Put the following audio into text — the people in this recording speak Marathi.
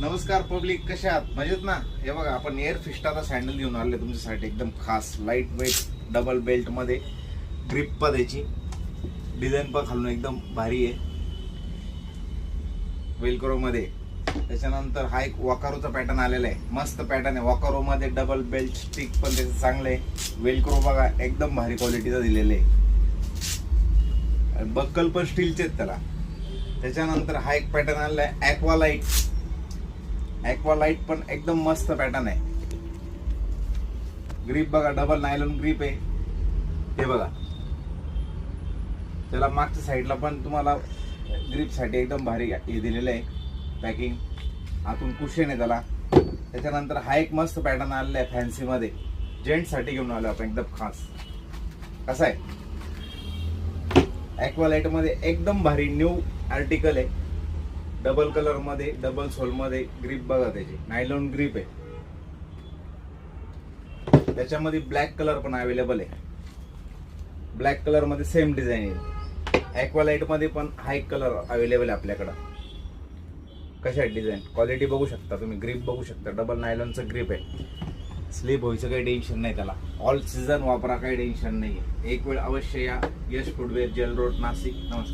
नमस्कार पब्लिक, कशा आहात? मजेत ना? हे बघा, आपण एअर फिस्टाचा सँडल घेऊन आले तुमच्यासाठी, एकदम खास लाईट वेट डबल बेल्ट मध्ये, ग्रिप पण त्याची डिझाईन पण खालून एकदम भारी आहे, वेलक्रो मध्ये. त्याच्यानंतर हा एक वॉकारोचा पॅटर्न आलेला आहे, मस्त पॅटर्न आहे. वॉकारो मध्ये डबल बेल्ट स्टिक पण त्याचं चांगलं आहे. वेलक्रो बघा एकदम भारी क्वालिटीचा दिलेलं आहे, बक्कल पण स्टीलचे आहेत त्याला. त्याच्यानंतर हा एक पॅटर्न आलेला आहे ॲक्वा लाईट. ॲक्वा लाईट पण एकदम मस्त पॅटर्न आहे. ग्रिप बघा, डबल नायलॉन ग्रिप आहे. हे बघा, त्याला मागच्या साईडला पण तुम्हाला ग्रिप साठी एकदम भारी हे दिलेलं आहे पॅकिंग. आतून कुशन आहे त्याला. त्याच्यानंतर हा एक मस्त पॅटर्न आलेला आहे फॅन्सी मध्ये, जेंट्स साठी घेऊन आलो आपण, एकदम खास. कसा आहे? ॲक्वा लाईट मध्ये एकदम भारी न्यू आर्टिकल आहे, डबल कलर मध्ये, डबल सोल मध्ये. ग्रिप बघा त्याची नायलॉन ग्रिप आहे. त्याच्यामध्ये ब्लॅक कलर पण अवेलेबल आहे, ब्लॅक कलर मध्ये सेम डिझाईन आहे. ॲक्वा लाईट मध्ये पण हा एक कलर अवेलेबल आहे आपल्याकडं. कशा आहे डिझाईन, क्वालिटी बघू शकता तुम्ही, ग्रिप बघू शकता. डबल नायलॉनचं ग्रिप आहे, स्लीप व्हायचं काही टेन्शन नाही त्याला. ऑल सीझन वापरा, काही टेन्शन नाही. एक वेळ अवश्य या यश फुटवेअर, जेल रोड, नाशिक. नमस्कार.